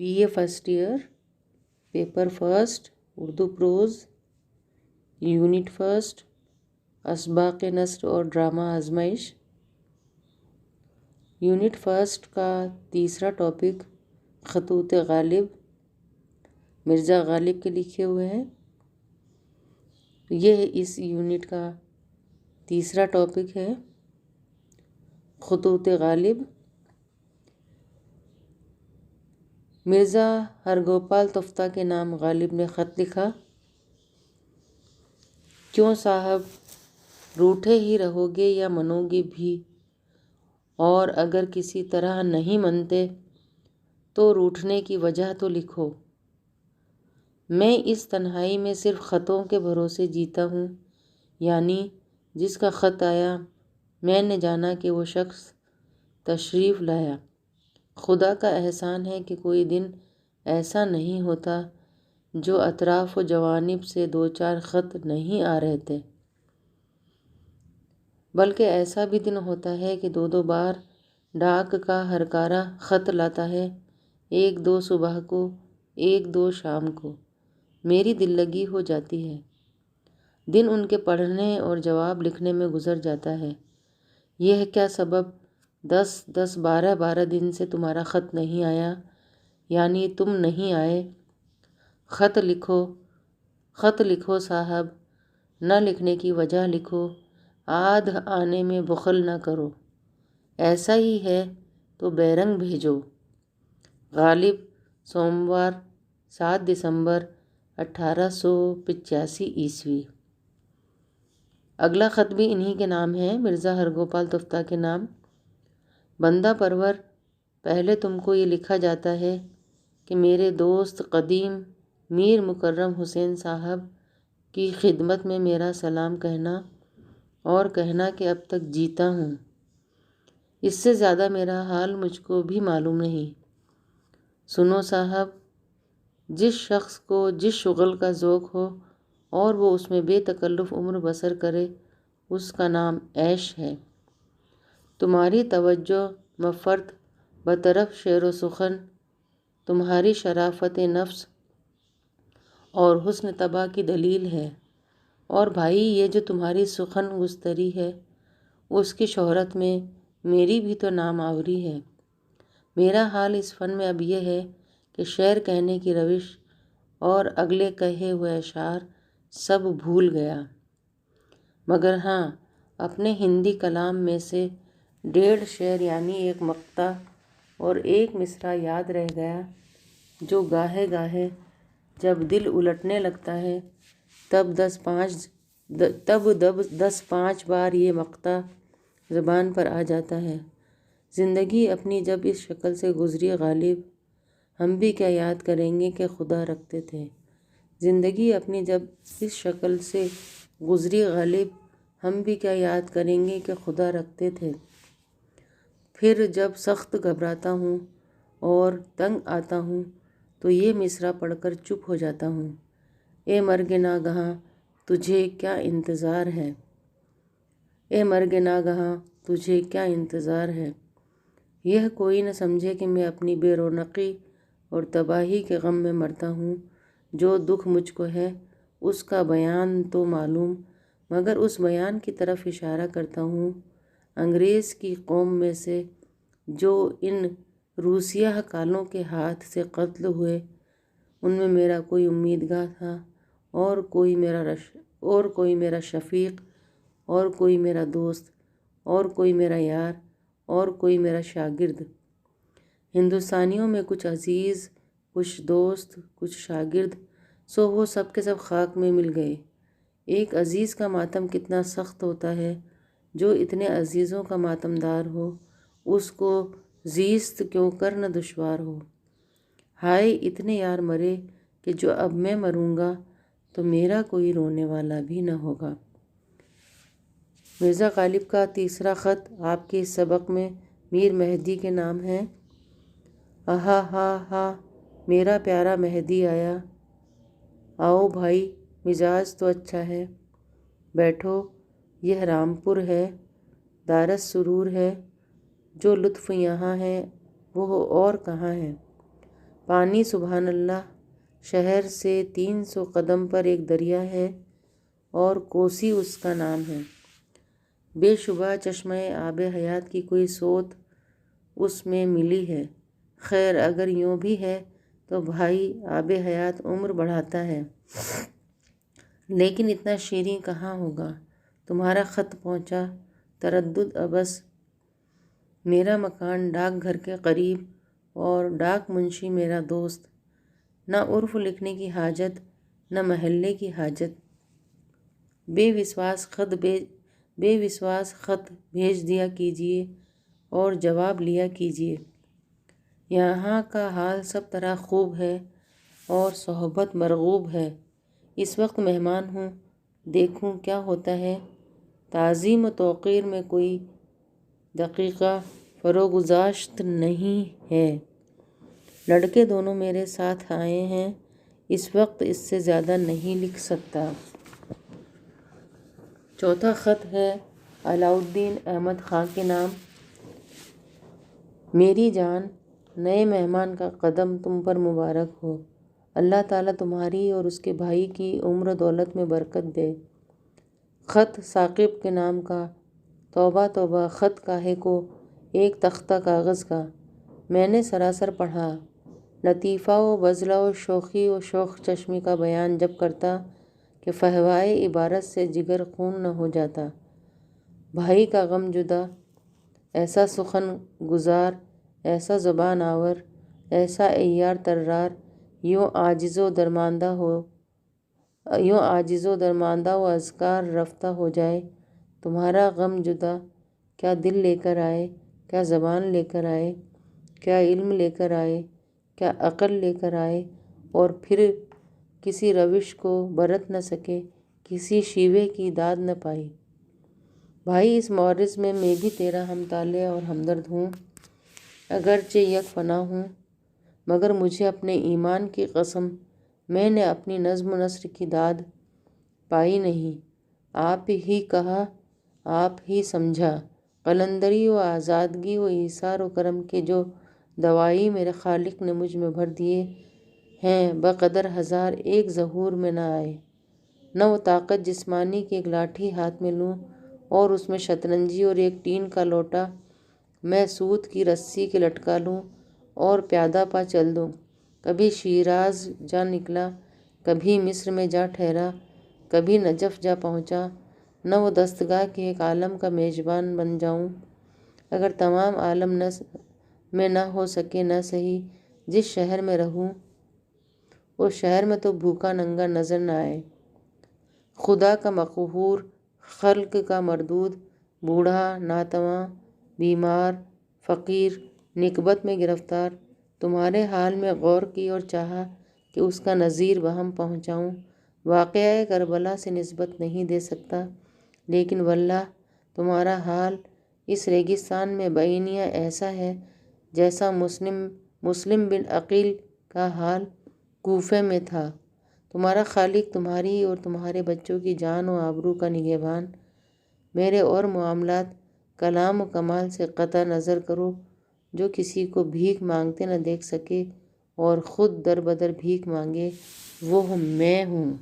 BA first year, paper first, Urdu prose, unit first, اسباق نثر اور ڈرامہ آزمائش۔ یونٹ فرسٹ کا تیسرا ٹاپک خطوط غالب، مرزا غالب کے لکھے ہوئے ہیں۔ یہ اس یونٹ کا تیسرا ٹاپک ہے، خطوط غالب۔ مرزا ہرگوپال تفتہ کے نام غالب نے خط لکھا: کیوں صاحب روٹھے ہی رہو گے یا منو گے بھی؟ اور اگر کسی طرح نہیں منتے تو روٹھنے کی وجہ تو لکھو۔ میں اس تنہائی میں صرف خطوں کے بھروسے جیتا ہوں، یعنی جس کا خط آیا میں نے جانا کہ وہ شخص تشریف لایا۔ خدا کا احسان ہے کہ کوئی دن ایسا نہیں ہوتا جو اطراف و جوانب سے دو چار خط نہیں آ رہے تھے، بلکہ ایسا بھی دن ہوتا ہے کہ دو دو بار ڈاک کا ہرکارہ خط لاتا ہے، ایک دو صبح کو، ایک دو شام کو۔ میری دل لگی ہو جاتی ہے، دن ان کے پڑھنے اور جواب لکھنے میں گزر جاتا ہے۔ یہ کیا سبب 10 12 دن سے تمہارا خط نہیں آیا، یعنی تم نہیں آئے؟ خط لکھو، خط لکھو صاحب، نہ لکھنے کی وجہ لکھو، آدھ آنے میں بخل نہ کرو۔ ایسا ہی ہے تو بیرنگ بھیجو۔ غالب، سوموار، 7 دسمبر 1885 اگلا خط بھی انہی کے نام ہے، مرزا ہرگوپال تفتہ کے نام۔ بندہ پرور، پہلے تم کو یہ لکھا جاتا ہے کہ میرے دوست قدیم میر مکرم حسین صاحب کی خدمت میں میرا سلام کہنا اور کہنا کہ اب تک جیتا ہوں۔ اس سے زیادہ میرا حال مجھ کو بھی معلوم نہیں۔ سنو صاحب، جس شخص کو جس شغل کا ذوق ہو اور وہ اس میں بے تکلف عمر بسر کرے، اس کا نام عیش ہے۔ تمہاری توجہ مفرط بطرف شعر و سخن، تمہاری شرافت نفس اور حسن طبع کی دلیل ہے۔ اور بھائی، یہ جو تمہاری سخن گستری ہے، اس کی شہرت میں میری بھی تو نام آوری ہے۔ میرا حال اس فن میں اب یہ ہے کہ شعر کہنے کی روش اور اگلے کہے ہوئے اشعار سب بھول گیا، مگر ہاں، اپنے ہندی کلام میں سے 1.5 شعر یعنی ایک مقطع اور ایک مصرع یاد رہ گیا، جو گاہے گاہے جب دل الٹنے لگتا ہے تب 10 بار یہ مقطع زبان پر آ جاتا ہے۔ زندگی اپنی جب اس شکل سے گزری غالب، ہم بھی کیا یاد کریں گے کہ خدا رکھتے تھے۔ زندگی اپنی جب اس شکل سے گزری غالب، ہم بھی کیا یاد کریں گے کہ خدا رکھتے تھے۔ پھر جب سخت گھبراتا ہوں اور تنگ آتا ہوں تو یہ مصرع پڑھ کر چپ ہو جاتا ہوں: اے مرگ ناگہاں تجھے کیا انتظار ہے، اے مرگ ناگہاں تجھے کیا انتظار ہے۔ یہ کوئی نہ سمجھے کہ میں اپنی بے رونقی اور تباہی کے غم میں مرتا ہوں۔ جو دکھ مجھ کو ہے اس کا بیان تو معلوم، مگر اس بیان کی طرف اشارہ کرتا ہوں۔ انگریز کی قوم میں سے جو ان روسیہ کالوں کے ہاتھ سے قتل ہوئے، ان میں میرا کوئی امیدگاہ تھا، اور کوئی میرا شفیق، اور کوئی میرا دوست، اور کوئی میرا یار، اور کوئی میرا شاگرد۔ ہندوستانیوں میں کچھ عزیز، کچھ دوست، کچھ شاگرد، سو وہ سب کے سب خاک میں مل گئے۔ ایک عزیز کا ماتم کتنا سخت ہوتا ہے، جو اتنے عزیزوں کا ماتمدار ہو، اس کو زیست کیوں کر نہ دشوار ہو۔ ہائے اتنے یار مرے کہ جو اب میں مروں گا تو میرا کوئی رونے والا بھی نہ ہوگا۔ مرزا غالب کا تیسرا خط آپ کے اس سبق میں میر مہدی کے نام ہے۔ آہا ہا ہا، میرا پیارا مہدی آیا۔ آؤ بھائی، مزاج تو اچھا ہے، بیٹھو، یہ رامپور ہے، دارس سرور ہے، جو لطف یہاں ہے وہ اور کہاں ہے۔ پانی سبحان اللہ شہر سے 300 قدم پر ایک دریا ہے اور کوسی اس کا نام ہے۔ بے شبہ چشمہ آب حیات کی کوئی سوت اس میں ملی ہے۔ خیر اگر یوں بھی ہے تو بھائی آب حیات عمر بڑھاتا ہے، لیکن اتنا شیریں کہاں ہوگا۔ تمہارا خط پہنچا، تردد ابس۔ میرا مکان ڈاک گھر کے قریب اور ڈاک منشی میرا دوست۔ نہ عرف لکھنے کی حاجت، نہ محلے کی حاجت۔ بے وسواس خط بھیج دیا کیجیے اور جواب لیا کیجیے۔ یہاں کا حال سب طرح خوب ہے اور صحبت مرغوب ہے۔ اس وقت مہمان ہوں، دیکھوں کیا ہوتا ہے۔ تعظیم و توقیر میں کوئی دقیقہ فروگزاشت نہیں ہے۔ لڑکے دونوں میرے ساتھ آئے ہیں، اس وقت اس سے زیادہ نہیں لکھ سکتا۔ چوتھا خط ہے علاؤالدین احمد خاں کے نام۔ میری جان، نئے مہمان کا قدم تم پر مبارک ہو۔ اللہ تعالیٰ تمہاری اور اس کے بھائی کی عمر و دولت میں برکت دے۔ خط ثاقب کے نام کا۔ توبہ توبہ، خط کاہے کو، ایک تختہ کاغذ کا۔ میں نے سراسر پڑھا۔ لطیفہ و بذلہ و شوخی و شوخ چشمی کا بیان جب کرتا کہ فحوائے عبارت سے جگر خون نہ ہو جاتا۔ بھائی کا غم زدہ، ایسا سخن گزار، ایسا زبان آور، ایسا عیار طرار، یوں عاجز و درماندہ و اذکار رفتہ ہو جائے۔ تمہارا غم زدہ کیا دل لے کر آئے، کیا زبان لے کر آئے، کیا علم لے کر آئے، کیا عقل لے کر آئے، اور پھر کسی روش کو برت نہ سکے، کسی شیوے کی داد نہ پائی۔ بھائی اس مورز میں بھی تیرا ہم طالع اور ہمدرد ہوں، اگرچہ یک فنا ہوں، مگر مجھے اپنے ایمان کی قسم میں نے اپنی نظم و نثر کی داد پائی نہیں۔ آپ ہی کہا، آپ ہی سمجھا، قلندری و آزادگی و ایثار و کرم کے جو دوائی میرے خالق نے مجھ میں بھر دیے ہیں بقدر ہزار ایک ظہور میں نہ آئے۔ نہ وہ طاقت جسمانی کی ایک لاٹھی ہاتھ میں لوں اور اس میں شطرنجی اور ایک ٹین کا لوٹا میں سوت کی رسی کے لٹکا لوں اور پیادہ پا چل دوں۔ کبھی شیراز جا نکلا، کبھی مصر میں جا ٹھہرا، کبھی نجف جا پہنچا۔ نہ وہ دستگاہ کے ایک عالم کا میزبان بن جاؤں، اگر تمام عالم میں نہ ہو سکے نہ سہی جس شہر میں رہوں، اس شہر میں تو بھوکا ننگا نظر نہ آئے۔ خدا کا مقہور، خلق کا مردود، بوڑھا، ناتواں، بیمار، فقیر، نکبت میں گرفتار، تمہارے حال میں غور کی اور چاہا کہ اس کا نظیر بہم پہنچاؤں۔ واقعہ کربلا سے نسبت نہیں دے سکتا، لیکن واللہ تمہارا حال اس ریگستان میں بعینیہ ایسا ہے جیسا مسلم بن عقیل کا حال کوفے میں تھا۔ تمہارا خالق تمہاری اور تمہارے بچوں کی جان و آبرو کا نگہبان۔ میرے اور معاملات کلام و کمال سے قطع نظر کرو، جو کسی کو بھیک مانگتے نہ دیکھ سکے اور خود در بدر بھیک مانگے، وہ میں ہوں۔